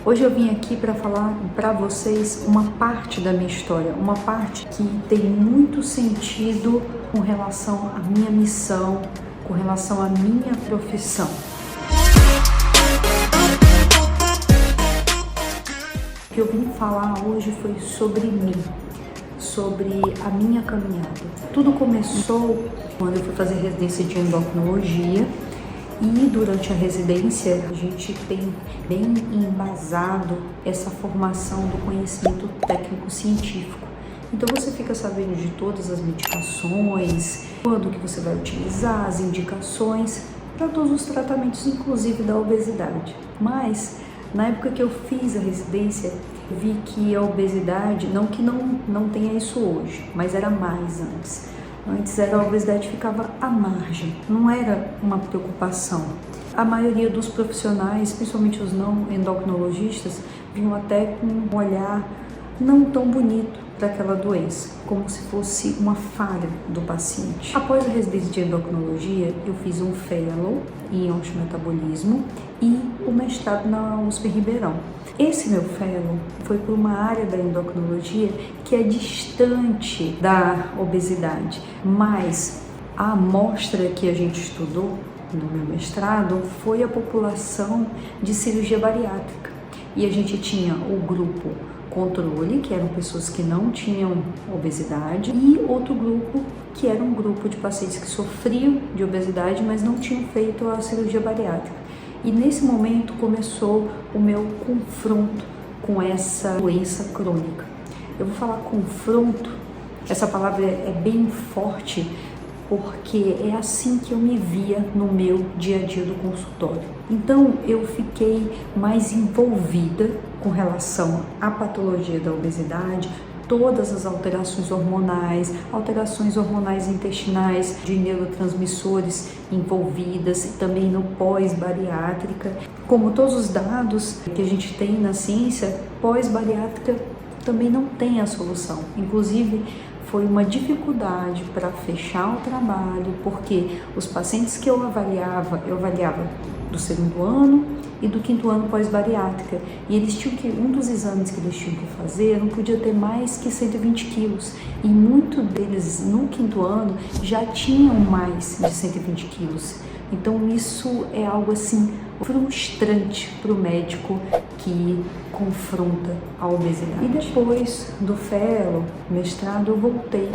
Hoje eu vim aqui para falar para vocês uma parte da minha história, uma parte que tem muito sentido com relação à minha missão, com relação à minha profissão. O que eu vim falar hoje foi sobre mim, sobre a minha caminhada. Tudo começou quando eu fui fazer residência de endocrinologia. E durante a residência a gente tem bem embasado essa formação do conhecimento técnico-científico. Então você fica sabendo de todas as medicações, quando que você vai utilizar, as indicações para todos os tratamentos, inclusive da obesidade. Mas na época que eu fiz a residência, eu vi que a obesidade, não que não tenha isso hoje, mas era mais antes. Antes a obesidade ficava à margem, não era uma preocupação. A maioria dos profissionais, principalmente os não endocrinologistas, vinham até com um olhar não tão bonito para aquela doença, como se fosse uma falha do paciente. Após a residência de endocrinologia, eu fiz um fellow em osteometabolismo e o mestrado na USP Ribeirão. Esse meu fellow foi por uma área da endocrinologia que é distante da obesidade, mas a amostra que a gente estudou no meu mestrado foi a população de cirurgia bariátrica. E a gente tinha o grupo controle, que eram pessoas que não tinham obesidade, e outro grupo que era um grupo de pacientes que sofriam de obesidade, mas não tinham feito a cirurgia bariátrica. E nesse momento começou o meu confronto com essa doença crônica. Eu vou falar confronto, essa palavra é bem forte, porque é assim que eu me via no meu dia a dia do consultório. Então eu fiquei mais envolvida com relação à patologia da obesidade, todas as alterações hormonais intestinais, de neurotransmissores envolvidas, e também no pós-bariátrica. Como todos os dados que a gente tem na ciência, pós-bariátrica também não tem a solução. Inclusive, foi uma dificuldade para fechar o trabalho, porque os pacientes que eu avaliava do segundo ano e do quinto ano pós-bariátrica, e eles tinham que, um dos exames que eles tinham que fazer não podia ter mais que 120 quilos, e muitos deles no quinto ano já tinham mais de 120 quilos. Então isso é algo assim frustrante para o médico que confronta a obesidade. E depois do fellow, mestrado, eu voltei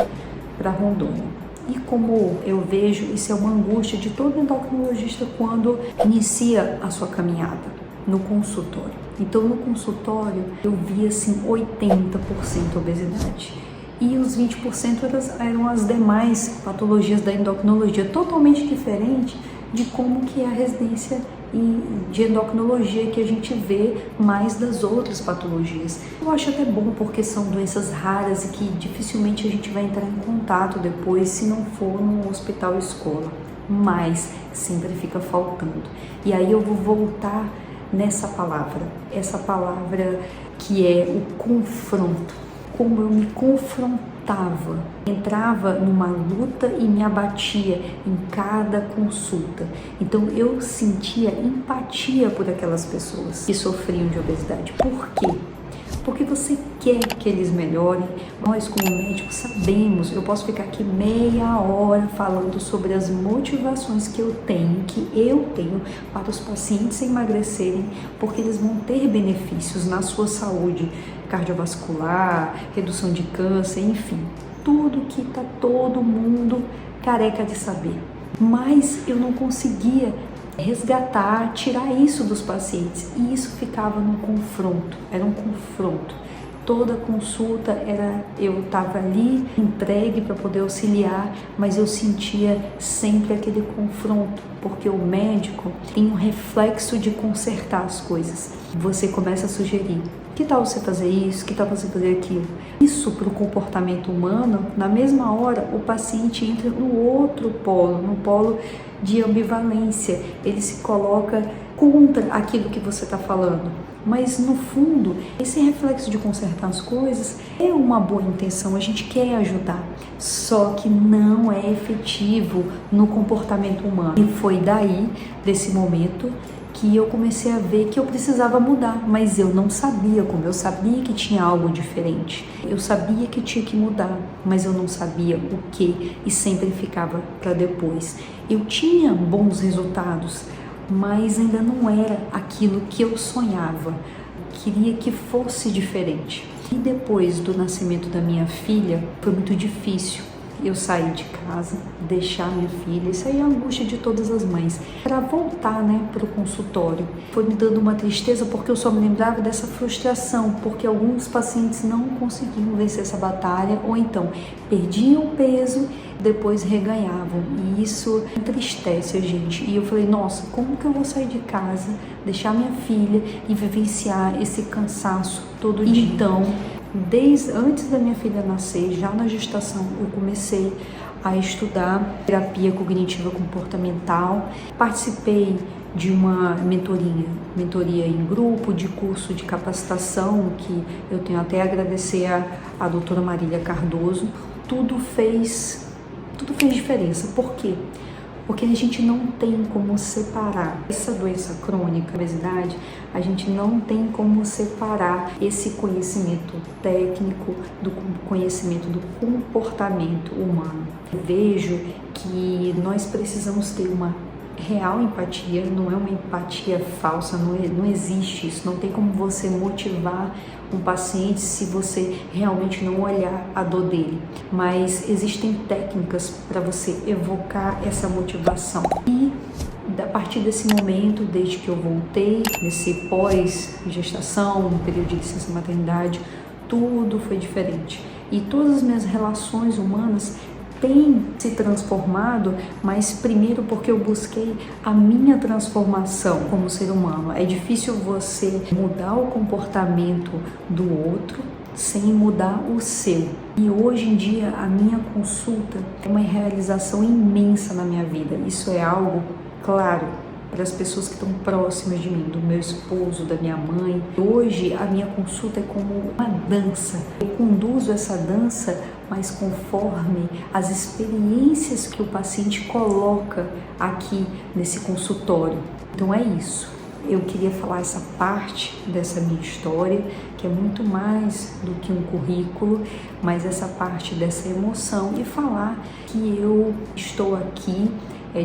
para Rondônia. E como eu vejo, isso é uma angústia de todo endocrinologista quando inicia a sua caminhada no consultório. Então no consultório eu via assim 80% obesidade. E os 20% eram as demais patologias da endocrinologia, totalmente diferente de como que é a residência de endocrinologia, que a gente vê mais das outras patologias. Eu acho até bom, porque são doenças raras e que dificilmente a gente vai entrar em contato depois se não for no hospital escola, mas sempre fica faltando. E aí eu vou voltar nessa palavra, essa palavra que é o confronto. Como eu me confrontava, entrava numa luta e me abatia em cada consulta. Então eu sentia empatia por aquelas pessoas que sofriam de obesidade. Por quê? Porque você quer que eles melhorem. Nós, como médicos, sabemos. Eu posso ficar aqui meia hora falando sobre as motivações que eu tenho para os pacientes emagrecerem, porque eles vão ter benefícios na sua saúde cardiovascular, redução de câncer, enfim, tudo que está todo mundo careca de saber. Mas eu não conseguia resgatar, tirar isso dos pacientes, e isso ficava num confronto, era um confronto. Toda consulta eu estava ali entregue para poder auxiliar, mas eu sentia sempre aquele confronto, porque o médico tem um reflexo de consertar as coisas. Você começa a sugerir: que tal você fazer isso? Que tal você fazer aquilo? Isso para o comportamento humano, na mesma hora o paciente entra no outro polo, no polo de ambivalência. Ele se coloca contra aquilo que você está falando. Mas no fundo, esse reflexo de consertar as coisas é uma boa intenção, a gente quer ajudar, só que não é efetivo no comportamento humano. E foi daí, desse momento, que eu comecei a ver que eu precisava mudar, mas eu não sabia como. Eu sabia que tinha algo diferente, eu sabia que tinha que mudar, mas eu não sabia o que e sempre ficava para depois. Eu tinha bons resultados, mas ainda não era aquilo que eu sonhava. Queria que fosse diferente. E depois do nascimento da minha filha, foi muito difícil eu sair de casa, deixar minha filha. Isso aí é a angústia de todas as mães. Para voltar, para o consultório, foi me dando uma tristeza, porque eu só me lembrava dessa frustração, porque alguns pacientes não conseguiam vencer essa batalha, ou então perdiam peso, depois reganhavam. E isso entristece a gente. E eu falei, nossa, como que eu vou sair de casa, deixar minha filha e vivenciar esse cansaço todo dia? Então, desde antes da minha filha nascer, já na gestação, eu comecei a estudar terapia cognitiva comportamental. Participei de uma mentoria em grupo, de curso de capacitação, que eu tenho até a agradecer a doutora Marília Cardoso. Tudo fez diferença. Por quê? Porque a gente não tem como separar essa doença crônica, a obesidade, a gente não tem como separar esse conhecimento técnico do conhecimento do comportamento humano. Eu vejo que nós precisamos ter uma real empatia, não é uma empatia falsa, não existe isso. Não tem como você motivar um paciente se você realmente não olhar a dor dele. Mas existem técnicas para você evocar essa motivação. E a partir desse momento, desde que eu voltei, nesse pós-gestação, no período de licença maternidade, tudo foi diferente. E todas as minhas relações humanas tem se transformado, mas primeiro porque eu busquei a minha transformação como ser humano. É difícil você mudar o comportamento do outro sem mudar o seu. E hoje em dia a minha consulta é uma realização imensa na minha vida. Isso é algo claro para as pessoas que estão próximas de mim, do meu esposo, da minha mãe. Hoje a minha consulta é como uma dança. Eu conduzo essa dança, mas conforme as experiências que o paciente coloca aqui nesse consultório. Então é isso. Eu queria falar essa parte dessa minha história, que é muito mais do que um currículo, mas essa parte dessa emoção, e falar que eu estou aqui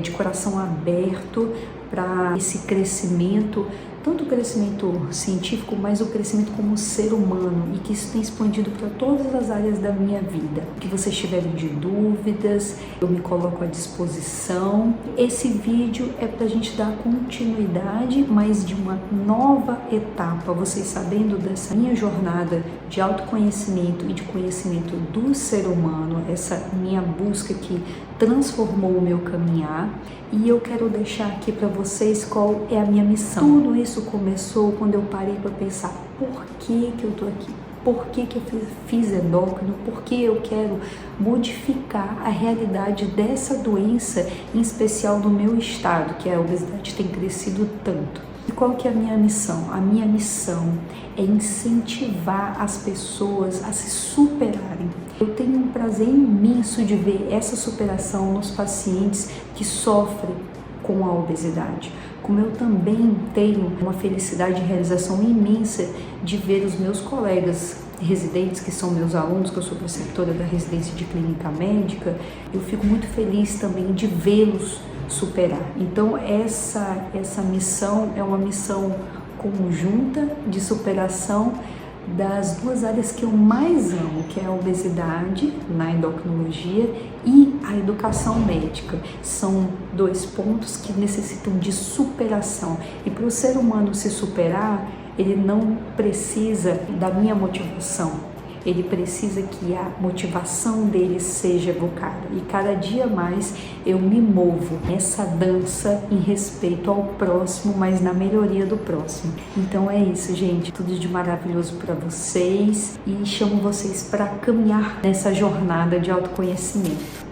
de coração aberto para esse crescimento, tanto o crescimento científico, mas o crescimento como ser humano, e que isso tem expandido para todas as áreas da minha vida. Que vocês tiverem de dúvidas, eu me coloco à disposição. Esse vídeo é para a gente dar continuidade, mas de uma nova etapa, vocês sabendo dessa minha jornada de autoconhecimento e de conhecimento do ser humano, essa minha busca que transformou o meu caminhar. E eu quero deixar aqui para vocês qual é a minha missão. Tudo isso começou quando eu parei para pensar: por que eu tô aqui? Por que eu fiz endócrino? Por que eu quero modificar a realidade dessa doença, em especial no meu estado, que a obesidade tem crescido tanto? E qual que é a minha missão? A minha missão é incentivar as pessoas a se superarem. Eu tenho um prazer imenso de ver essa superação nos pacientes que sofrem com a obesidade. Como eu também tenho uma felicidade e realização imensa de ver os meus colegas residentes, que são meus alunos, que eu sou preceptora da residência de clínica médica, eu fico muito feliz também de vê-los superar. Então essa missão é uma missão conjunta de superação das duas áreas que eu mais amo, que é a obesidade na endocrinologia e a educação médica. São dois pontos que necessitam de superação. E para o ser humano se superar, ele não precisa da minha motivação. Ele precisa que a motivação dele seja evocada. E cada dia mais eu me movo nessa dança em respeito ao próximo, mas na melhoria do próximo. Então é isso, gente. Tudo de maravilhoso para vocês. E chamo vocês para caminhar nessa jornada de autoconhecimento.